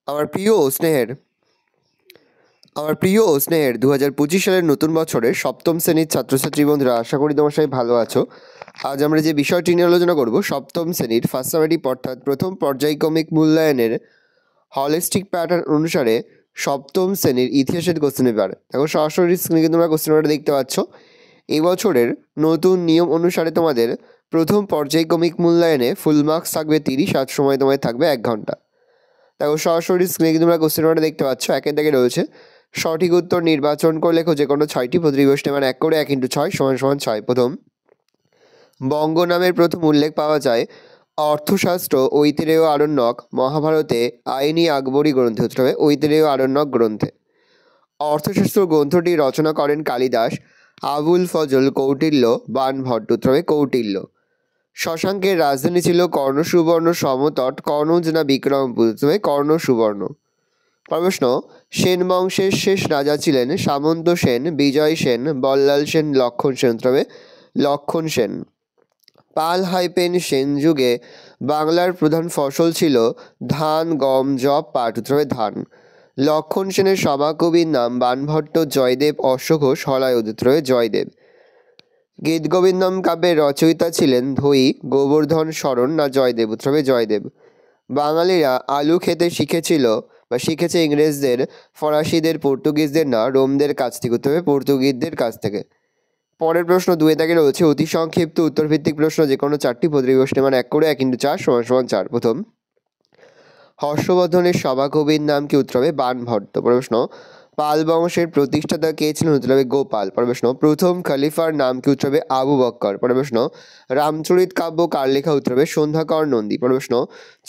আমার প্রিয় ও স্নেহের আমার প্রিয় ও স্নেহের 2025 সালের নতুন বছরের সপ্তম শ্রেণীর ছাত্রছাত্রী বন্ধুরা, আশা করি তোমার সবাই ভালো আছো। আজ আমরা যে বিষয়টি নিয়ে আলোচনা করব, সপ্তম শ্রেণীর ফার্স্ট সামেটিভ অর্থাৎ প্রথম পর্যায়ক্রমিক মূল্যায়নের হলিস্টিক প্যাটার্ন অনুসারে সপ্তম শ্রেণীর ইতিহাসের কোশ্চেন পেপার। দেখো সরাসরি স্ক্রিনে কিন্তু তোমরা কোশ্চেন পেপারটা দেখতে পাচ্ছ। এই বছরের নতুন নিয়ম অনুসারে তোমাদের প্রথম পর্যায়ক্রমিক মূল্যায়নে ফুল মার্কস থাকবে 30, আর সময় তোমায় থাকবে 1 ঘন্টা। দেখো সরাসরি স্ক্রিনে কিন্তু তোমরা কোশ্চেন পেপারটা দেখতে পাচ্ছ। একের দাগে রয়েছে সঠিক উত্তর নির্বাচন করে লেখো যে কোনো 6টি, প্রতিটি প্রশ্নে মান 1 করে 1 × 6 = 6। প্রথম, বঙ্গ নামের প্রথম উল্লেখ পাওয়া যায় অর্থশাস্ত্র ঐতিরেয় আরণ্যক মহাভারতে আইনি আকবরী গ্রন্থে, উত্তর হবে ঐতিরেয় আরণ্যক গ্রন্থে। অর্থশাস্ত্র গ্রন্থটি রচনা করেন কালিদাস, আবুল ফজল, কৌটিল্য, বাণভট্ট, উত্তর হবে কৌটিল্য। শশাঙ্কের রাজধানী ছিল কর্ণ সুবর্ণ সমতট, কর্ণজ না বিক্রমপুর, উত্তর হবে কর্ণ সুবর্ণ। প্রশ্ন, সেন বংশের শেষ রাজা ছিলেন সামন্ত সেন, বিজয় সেন, বল্লাল সেন, লক্ষণ সেন, উত্তর হবে লক্ষণ সেন। পাল সেন যুগে বাংলার প্রধান ফসল ছিল ধান, গম, যব, পাট, উত্তর হবে ধান। লক্ষণ সেনের সভাকবির নাম বাণভট্ট, জয়দেব, অশ্বঘোষ, হলায়ুধ, উত্তর হবে জয়দেব। গীতগোবিন্দম কাব্যের রচয়িতা ছিলেন ধৈ, গোবর্ধন, শরণ না জয়দেব, উত্তর হবে জয়দেব। বাঙালিরা আলু খেতে শিখেছে ইংরেজদের, ফরাসিদের, পর্তুগিজদের না রোমদের কাছ থেকে, উত্তর হবে পর্তুগিজদের কাছ থেকে। পরের প্রশ্ন 2 দাগে রয়েছে অতি সংক্ষিপ্ত উত্তরভিত্তিক প্রশ্ন, যে কোনো 4টি, প্রতিটি প্রশ্নে মান 1 করে 1 × 4 = 4। প্রথম, হর্ষবর্ধনের সভাকবির নাম কি, উত্তর হবে বাণভট্ট। প্রশ্ন, পাল বংশের প্রতিষ্ঠাতা কে ছিলেন, উত্তর হবে গোপাল। প্রশ্ন, প্রথম খলিফার নাম কি, উত্তর হবে আবু বক্কর। প্রশ্ন, রামচরিত কাব্য কার লেখা, উত্তর হবে সন্ধ্যাকর নন্দী। প্রশ্ন,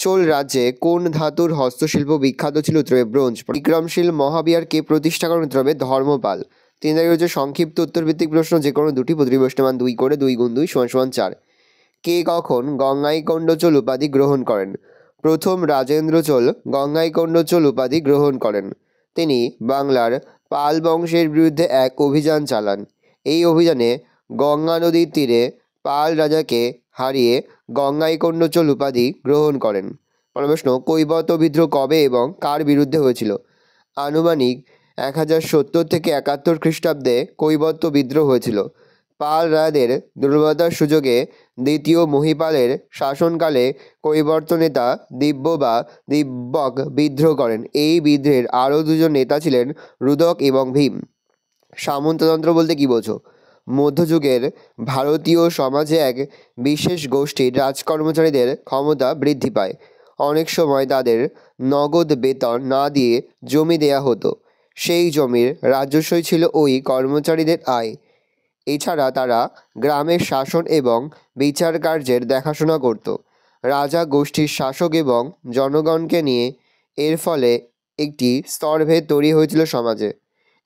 চোল রাজ্যে কোন ধাতুর হস্তশিল্প বিখ্যাত ছিল, উত্তর হবে ব্রোঞ্জ। বিক্রমশীল মহাবিহার কে প্রতিষ্ঠা করেন, উত্তর হবে ধর্মপাল। 3 দাগে রয়েছে সংক্ষিপ্ত উত্তরভিত্তিক প্রশ্ন, যে কোনো 2টি, প্রতিটি প্রশ্নে মান 2 করে 2 × 2 = 4। কে কখন গঙ্গাইকোন্ড চোল উপাধি গ্রহণ করেন? প্রথম রাজেন্দ্র চোল গঙ্গাইকোন্ড চোল উপাধি গ্রহণ করেন। তিনি বাংলার পাল বংশের বিরুদ্ধে এক অভিযান চালান। এই অভিযানে গঙ্গা নদীর তীরে পাল রাজাকে হারিয়ে গঙ্গাইকোন্ড চোল উপাধি গ্রহণ করেন। প্রশ্ন, কৈবর্ত বিদ্রোহ কবে এবং কার বিরুদ্ধে হয়েছিল? আনুমানিক 1070 থেকে 71 খ্রিস্টাব্দে কৈবর্ত বিদ্রোহ হয়েছিল। পাল রাজাদের দুর্বলতার সুযোগে দ্বিতীয় মহিপালের শাসনকালে কৈবর্ত নেতা দিব্যক বিদ্রোহ করেন। এই বিদ্রোহের আরও 2জন নেতা ছিলেন রুদক এবং ভীম। সামন্ততন্ত্র বলতে কী বোঝো? মধ্যযুগের ভারতীয় সমাজে এক বিশেষ গোষ্ঠীর রাজকর্মচারীদের ক্ষমতা বৃদ্ধি পায়। অনেক সময় তাদের নগদ বেতন না দিয়ে জমি দেয়া হতো। সেই জমির রাজস্বই ছিল ওই কর্মচারীদের আয়। এছাড়া তারা গ্রামের শাসন এবং বিচার কার্যের দেখাশোনা করত। রাজা গোষ্ঠীর শাসক এবং জনগণকে নিয়ে এর ফলে একটি স্তরভেদ তৈরি হয়েছিল সমাজে।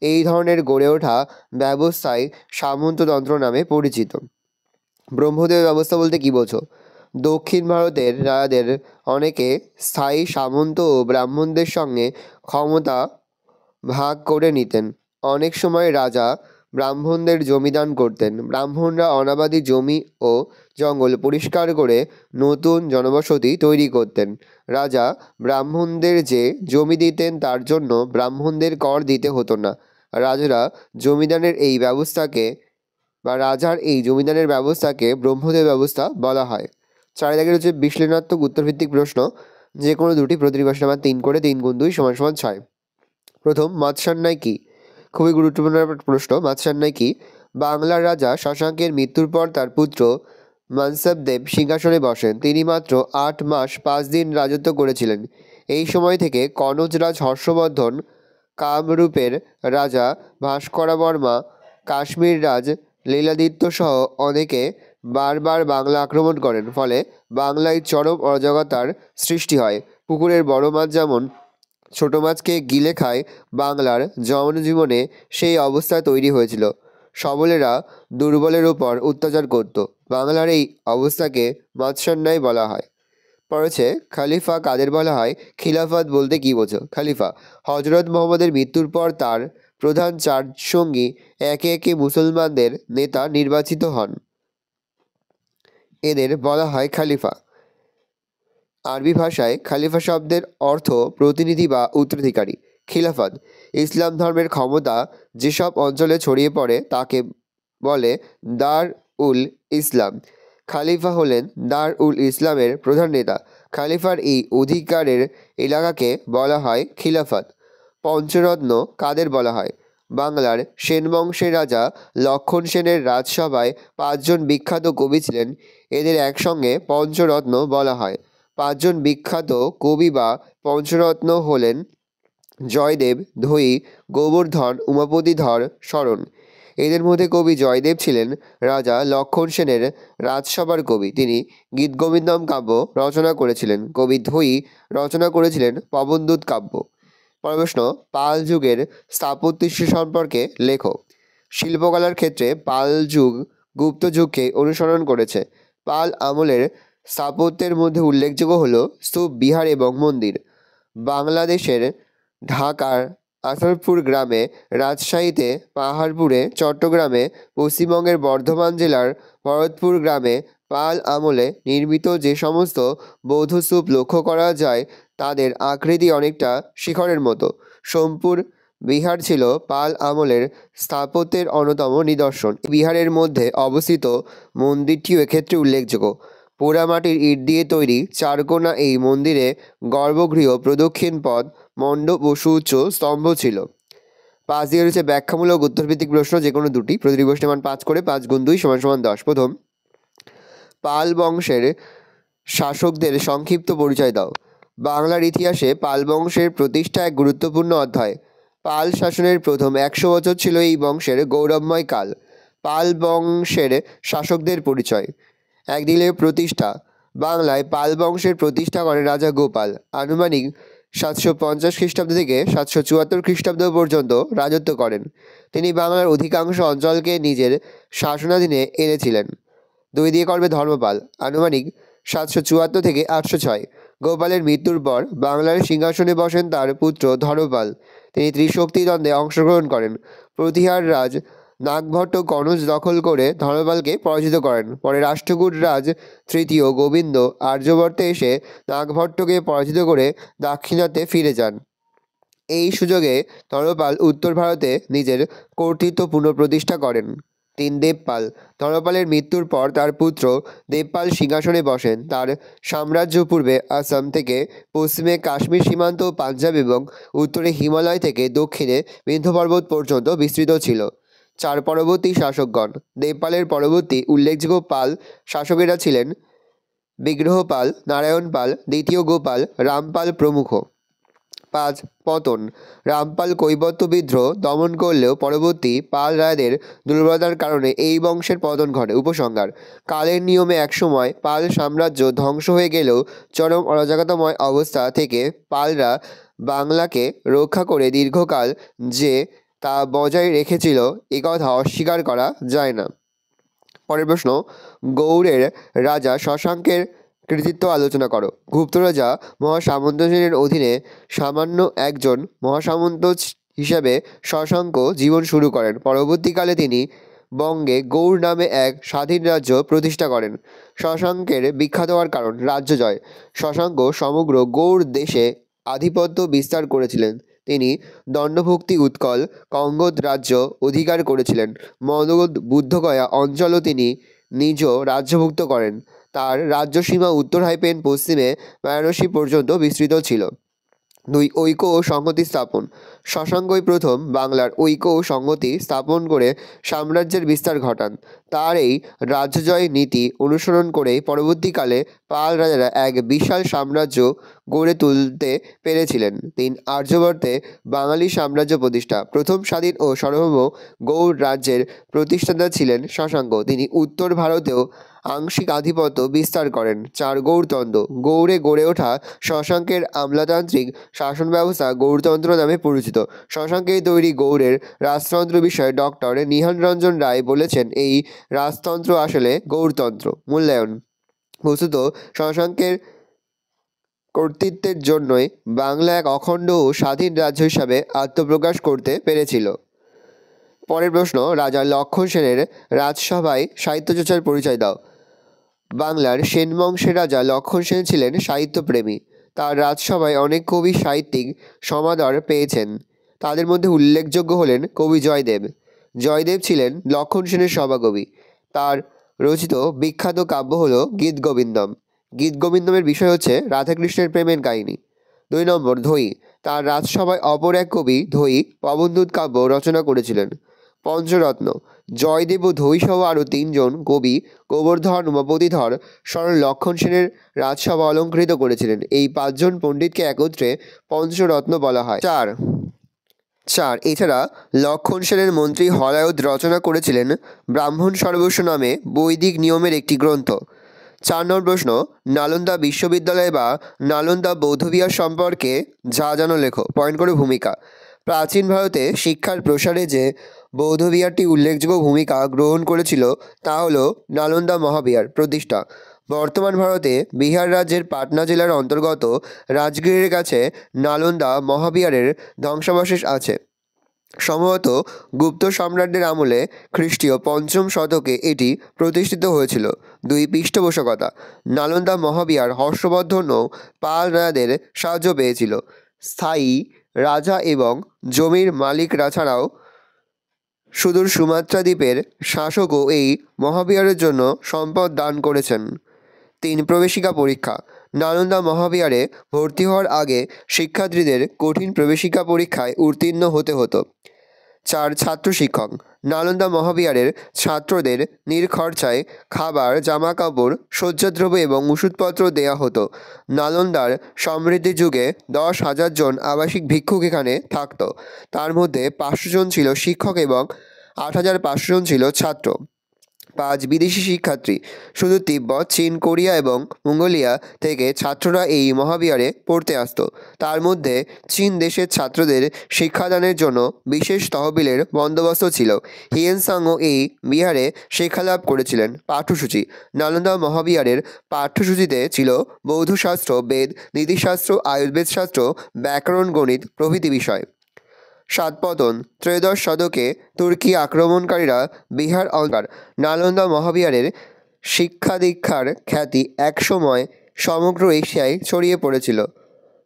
এই ধরনের গড়ে ওঠা ব্যবস্থাই সামন্ততন্ত্র নামে পরিচিত। ব্রহ্মদেব ব্যবস্থা বলতে কী বোঝো? দক্ষিণ ভারতের রাজাদের অনেকে স্থায়ী সামন্ত ও ব্রাহ্মণদের সঙ্গে ক্ষমতা ভাগ করে নিতেন। অনেক সময় রাজা ব্রাহ্মণদের জমিদান করতেন। ব্রাহ্মণরা অনাবাদি জমি ও জঙ্গল পরিষ্কার করে নতুন জনবসতি তৈরি করতেন। রাজা ব্রাহ্মণদের যে জমি দিতেন তার জন্য ব্রাহ্মণদের কর দিতে হতো না। রাজার এই জমিদানের ব্যবস্থাকে ব্রহ্মদেব ব্যবস্থা বলা হয়। 4 দাগের হচ্ছে বিশ্লেষণাত্মক উত্তরভিত্তিক প্রশ্ন, যে কোনো 2টি, প্রতিটি প্রশ্নে মান 3 করে 3 × 2 = 6। প্রথম, মাৎসান্যায় কি? খুবই গুরুত্বপূর্ণ প্রশ্ন। মাৎসান্যায় কি? বাংলার রাজা শশাঙ্কের মৃত্যুর পর তার পুত্র মনসবদেব সিংহাসনে বসেন। তিনি মাত্র 8 মাস 5 দিন রাজত্ব করেছিলেন। এই সময় থেকে কনৌজরাজ হর্ষবর্ধন, কামরূপের রাজা ভাস্করাবর্মা, কাশ্মীর রাজ লীলাদিত্য সহ অনেকে বারবার বাংলা আক্রমণ করেন। ফলে বাংলায় চরম অরাজকতার সৃষ্টি হয়। পুকুরের বড় মাছ যেমন ছোট মাছকে গিলে খায়, বাংলার জনজীবনে সেই অবস্থা তৈরি হয়েছিল। সবলেরা দুর্বলের উপর অত্যাচার করত। বাংলার এই অবস্থাকে মাৎসান্যায় বলা হয়। পড়েছে খলিফা কাদের বলা হয়? খিলাফত বলতে কী বোঝো? খলিফা হজরত মোহাম্মদের মৃত্যুর পর তার প্রধান 4 সঙ্গী একে একে মুসলমানদের নেতা নির্বাচিত হন। এদের বলা হয় খলিফা। আরবি ভাষায় খলিফা শব্দের অর্থ প্রতিনিধি বা উত্তরাধিকারী। খিলাফত ইসলাম ধর্মের ক্ষমতা যেসব অঞ্চলে ছড়িয়ে পড়ে তাকে বলে দার উল ইসলাম। খালিফা হলেন দার উল ইসলামের প্রধান নেতা। খালিফার এই অধিকারের এলাকাকে বলা হয় খিলাফত। পঞ্চরত্ন কাদের বলা হয়? বাংলার সেন বংশের রাজা লক্ষণ সেনের রাজসভায় 5 জন বিখ্যাত কবি ছিলেন। এদের একসঙ্গে পঞ্চরত্ন বলা হয়। 5 জন বিখ্যাত কবি বা পঞ্চরত্ন হলেন জয়দেব, ধয়ী, গোবর্ধন, উমাপতিধর, শরণ। এদের মধ্যে কবি জয়দেব ছিলেন রাজা লক্ষণ সেনের রাজসভার কবি। তিনি গীতগোবিন্দম কাব্য রচনা করেছিলেন। কবি ধয়ী রচনা করেছিলেন পবনদূত কাব্য। প্রশ্ন, পাল যুগের স্থাপত্য সম্পর্কে লেখো। শিল্পকলার ক্ষেত্রে পাল যুগ গুপ্ত যুগকে অনুসরণ করেছে। পাল আমলের স্থাপত্যের মধ্যে উল্লেখযোগ্য হল স্তূপ, বিহার এবং মন্দির। বাংলাদেশের ঢাকার আসাদপুর গ্রামে, রাজশাহীতে, পাহাড়পুরে, চট্টগ্রামে, পশ্চিমবঙ্গের বর্ধমান জেলার ভরতপুর গ্রামে পাল আমলে নির্মিত যে সমস্ত বৌদ্ধ স্তূপ লক্ষ্য করা যায় তাদের আকৃতি অনেকটা শিখরের মতো। সোমপুর বিহার ছিল পাল আমলের স্থাপত্যের অন্যতম নিদর্শন। বিহারের মধ্যে অবস্থিত মন্দিরটিও এক্ষেত্রে উল্লেখযোগ্য। পোড়ামাটির ইট দিয়ে তৈরি চারকোনা এই মন্দিরে গর্ভগৃহ, প্রদক্ষিণ পথ, মণ্ডপ ও সুউচ্চ স্তম্ভ ছিল। 5 দিয়ে রয়েছে ব্যাখ্যামূলক উত্তরভিত্তিক প্রশ্ন, যে কোনো দুটি। প্রতিটি প্রশ্নের মান 5 করে, 5 গুণ 2 = 10। প্রথম, পাল বংশের শাসকদের সংক্ষিপ্ত পরিচয় দাও। বাংলার ইতিহাসে পাল বংশের প্রতিষ্ঠা এক গুরুত্বপূর্ণ অধ্যায়। পাল শাসনের প্রথম 100 বছর ছিল এই বংশের গৌরবময় কাল। পাল বংশের শাসকদের পরিচয়। একদিনের প্রতিষ্ঠা। বাংলায় পাল বংশের প্রতিষ্ঠা করেন রাজা গোপাল। আনুমানিক 750 খ্রিস্টাব্দ থেকে 774 খ্রিস্টাব্দ পর্যন্ত রাজত্ব করেন। তিনি বাংলার অধিকাংশ অঞ্চলকে নিজের শাসনাধীনে এনেছিলেন। 2 দিয়ে করবে ধর্মপাল। আনুমানিক 774 থেকে 806। গোপালের মৃত্যুর পর বাংলার সিংহাসনে বসেন তার পুত্র ধর্মপাল। তিনি ত্রিশক্তি দ্বন্দ্বে অংশগ্রহণ করেন। প্রতিহার রাজ নাগভট্ট কনৌজ দখল করে ধর্মপালকে পরাজিত করেন। পরে রাষ্ট্রকূট রাজ তৃতীয় গোবিন্দ আর্যবর্তে এসে নাগভট্টকে পরাজিত করে দাক্ষিণাত্যে ফিরে যান। এই সুযোগে ধর্মপাল উত্তর ভারতে নিজের কর্তৃত্ব পুনঃপ্রতিষ্ঠা করেন। 3 দেবপাল। ধর্মপালের মৃত্যুর পর তার পুত্র দেবপাল সিংহাসনে বসেন। তার সাম্রাজ্য পূর্বে আসাম থেকে পশ্চিমে কাশ্মীর সীমান্ত, পাঞ্জাব এবং উত্তরে হিমালয় থেকে দক্ষিণে বিন্ধ্য পর্বত পর্যন্ত বিস্তৃত ছিল। 4 পরবর্তী শাসকগণ। দেবপালের পরবর্তী উল্লেখযোগ্য পাল শাসকেরা ছিলেন বিগ্রহপাল, নারায়ণ পাল, দ্বিতীয় গোপাল, রামপাল প্রমুখ। 5 পতন। রামপাল কৈবর্ত বিদ্রোহ দমন করলেও পরবর্তী পাল রায়দের দুর্বলতার কারণে এই বংশের পতন ঘটে। উপসংহার: কালের নিয়মে একসময় পাল সাম্রাজ্য ধ্বংস হয়ে গেলেও চরম অরাজকতাময় অবস্থা থেকে পালরা বাংলাকে রক্ষা করে দীর্ঘকাল যে তা বজায় রেখেছিল একথা অস্বীকার করা যায় না। পরের প্রশ্ন, গৌড়ের রাজা শশাঙ্কের কৃতিত্ব আলোচনা করো। গুপ্ত রাজা মহাসামন্ত সেনের অধীনে সামান্য একজন মহাসামন্ত হিসেবে শশাঙ্ক জীবন শুরু করেন। পরবর্তীকালে তিনি বঙ্গে গৌড় নামে এক স্বাধীন রাজ্য প্রতিষ্ঠা করেন। শশাঙ্কের বিখ্যাত হওয়ার কারণ: রাজ্য জয়। শশাঙ্ক সমগ্র গৌড় দেশে আধিপত্য বিস্তার করেছিলেন। তিনি দণ্ডভুক্তি উৎকল, কঙ্গোদ রাজ্য অধিকার করেছিলেন। মগধ, বুদ্ধগয়া অঞ্চলও তিনি নিজ রাজ্যভুক্ত করেন। তার রাজ্যসীমা উত্তর হাইপেন পশ্চিমে বারাণসী পর্যন্ত বিস্তৃত ছিল। 2 ঐক্য ও সংহতি স্থাপন। শশাঙ্কই প্রথম বাংলার ঐক্য ও সংহতি স্থাপন করে সাম্রাজ্যের বিস্তার ঘটান। তার এই রাজ্যজয় নীতি অনুসরণ করেই পরবর্তীকালে পাল রাজারা এক বিশাল সাম্রাজ্য গড়ে তুলতে পেরেছিলেন। 3 আর্যবর্তে বাঙালি সাম্রাজ্য প্রতিষ্ঠা। প্রথম স্বাধীন ও সার্বভৌম গৌড় রাজ্যের প্রতিষ্ঠাতা ছিলেন শশাঙ্ক। তিনি উত্তর ভারতেও আংশিক আধিপত্য বিস্তার করেন। 4 গৌড়তন্ত্র। গৌড়ে গড়ে ওঠা শশাঙ্কের আমলাতান্ত্রিক শাসন ব্যবস্থা গৌড়তন্ত্র নামে পরিচিত। শশাঙ্কের তৈরি গৌড়ের রাজতন্ত্র বিষয়ে ডক্টর নিহানরঞ্জন রায় বলেছেন, এই রাজতন্ত্র আসলে গৌড়তন্ত্র। মূল্যায়ন: বস্তুত শশাঙ্কের কর্তৃত্বের জন্যই বাংলা এক অখণ্ড ও স্বাধীন রাজ্য হিসাবে আত্মপ্রকাশ করতে পেরেছিল। পরের প্রশ্ন, রাজা লক্ষণ সেনের রাজসভায় সাহিত্যচর্চার পরিচয় দাও। বাংলার সেন বংশের রাজা লক্ষণ সেন ছিলেন সাহিত্যপ্রেমী। তার রাজসভায় অনেক কবি সাহিত্যিক সমাদর পেয়েছেন। তাদের মধ্যে উল্লেখযোগ্য হলেন কবি জয়দেব। জয়দেব ছিলেন লক্ষণ সেনের সভাকবি। তার রচিত বিখ্যাত কাব্য হল গীতগোবিন্দম। গীতগোবিন্দমের বিষয় হচ্ছে রাধাকৃষ্ণের প্রেমের কাহিনী। 2 নম্বর ধৈ। তার রাজসভায় অপর এক কবি ধৈ পবনদূত কাব্য রচনা করেছিলেন। পঞ্চরত্ন। জয়দেব ও ধৈ সহ আরও 3 জন কবি গোবর্ধন, উমাপতিধর, স্বয়ং লক্ষণ সেনের রাজসভা অলঙ্কৃত করেছিলেন। এই 5 জন পণ্ডিতকে একত্রে পঞ্চরত্ন বলা হয়। 4 এছাড়া লক্ষণ সেনের মন্ত্রী হলায়দ রচনা করেছিলেন ব্রাহ্মণ সর্বস্ব নামে বৈদিক নিয়মের একটি গ্রন্থ। 4 নম্বর প্রশ্ন, নালন্দা বিশ্ববিদ্যালয় বা নালন্দা বৌদ্ধবিহার সম্পর্কে যা জানো লেখো। পয়েন্ট করে ভূমিকা। প্রাচীন ভারতে শিক্ষার প্রসারে যে বৌদ্ধবিহারটি উল্লেখযোগ্য ভূমিকা গ্রহণ করেছিল তা হল নালন্দা মহাবিহার প্রতিষ্ঠা। বর্তমান ভারতে বিহার রাজ্যের পাটনা জেলার অন্তর্গত রাজগীরের কাছে নালন্দা মহাবিহারের ধ্বংসাবশেষ আছে। সম্ভবত গুপ্ত সম্রাটদের আমলে খ্রিস্টীয় 5ম শতকে এটি প্রতিষ্ঠিত হয়েছিল। 2 পৃষ্ঠপোষকতা। নালন্দা মহাবিহার হর্ষবর্ধন ও পাল রাজাদের সাহায্য পেয়েছিল। স্থায়ী রাজা এবং জমির মালিকরা ছাড়াও সুদূর সুমাত্রা দ্বীপের শাসকও এই মহাবিহারের জন্য সম্পদ দান করেছেন। 3 প্রবেশিকা পরীক্ষা। নালন্দা মহাবিহারে ভর্তি হওয়ার আগে শিক্ষার্থীদের কঠিন প্রবেশিকা পরীক্ষায় উত্তীর্ণ হতে হতো। 4 ছাত্র শিক্ষক। নালন্দা মহাবিহারের ছাত্রদের নির্খরচায় খাবার, জামাকাপড়, শয্যাদ্রব্য এবং ওষুধপত্র দেয়া হতো। নালন্দার সমৃদ্ধি যুগে 10,000 জন আবাসিক ভিক্ষুক এখানে থাকত। তার মধ্যে 500 জন ছিল শিক্ষক এবং 8,500 জন ছিল ছাত্র। 5 বিদেশি শিক্ষার্থী। শুধু তিব্বত, চীন, কোরিয়া এবং মঙ্গোলিয়া থেকে ছাত্ররা এই মহাবিহারে পড়তে আসত। তার মধ্যে চীন দেশের ছাত্রদের শিক্ষাদানের জন্য বিশেষ তহবিলের বন্দোবস্ত ছিল। হিয়েনসাংও এই বিহারে শিক্ষালাভ করেছিলেন। পাঠ্যসূচি। নালন্দা মহাবিহারের পাঠ্যসূচিতে ছিল বৌদ্ধশাস্ত্র, বেদ, নীতিশাস্ত্র, আয়ুর্বেদ শাস্ত্র, ব্যাকরণ, গণিত প্রভৃতি বিষয়। 7 পতন। ত্রয়োদশ শতকে তুর্কি আক্রমণকারীরা বিহার অঙ্কার। নালন্দা মহাবিহারের শিক্ষা-দীক্ষার খ্যাতি একসময় সমগ্র এশিয়ায় ছড়িয়ে পড়েছিল।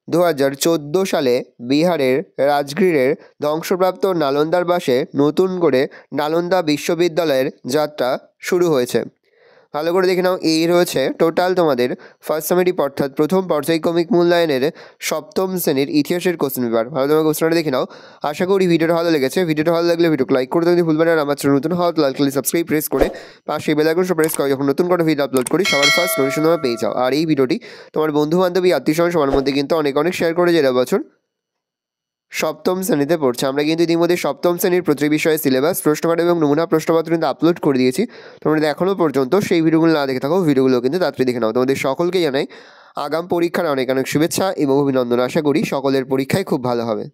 2014 সালে বিহারের রাজগীরের ধ্বংসপ্রাপ্ত নালন্দার পাশে নতুন করে নালন্দা বিশ্ববিদ্যালয়ের যাত্রা শুরু হয়েছে। ভালো করে দেখে নাও, এই রয়েছে টোটাল তোমাদের ফার্স্ট সামেটিভ অর্থাৎ প্রথম পর্যায়ক্রমিক মূল্যায়নের 7ম শ্রেণীর ইতিহাসের কোশ্চেন পেপার। ভালো তোমার কোশ্চেনটা দেখে নাও। আশা করি ভিডিওটা ভালো লেগেছে। ভিডিওটা ভালো লাগলে ভিডিওকে লাইক করতে যদি ভুলবেন, আর আমার চ্যানেল নতুন হওয়া লাল কালার সাবস্ক্রাইব প্রেস করে পাশে বেল আইকনটা প্রেস করে যখন নতুন করে ভিডিও আপলোড করি সবার ফার্স্ট নোটিফিকেশন তোমরা পেয়ে যাও। আর এই ভিডিওটি তোমার বন্ধু বান্ধবী আত্মীয়স্বজন সবার মধ্যে কিন্তু অনেক শেয়ার করে যে বছর 7ম শ্রেণীতে পড়ছে। আমরা কিন্তু ইতিমধ্যে 7ম শ্রেণীর প্রতি বিষয়ে সিলেবাস, প্রশ্নপত্র এবং নমুনা প্রশ্নপত্র কিন্তু আপলোড করে দিয়েছি। তোমরা এখনও পর্যন্ত সেই ভিডিওগুলো না দেখে থাকো, ভিডিওগুলো কিন্তু তাড়াতাড়ি দেখে নাও। তোমাদের সকলকে জানাই আগাম পরীক্ষার অনেক অনেক শুভেচ্ছা এবং অভিনন্দন। আশা করি সকলের পরীক্ষায় খুব ভালো হবে।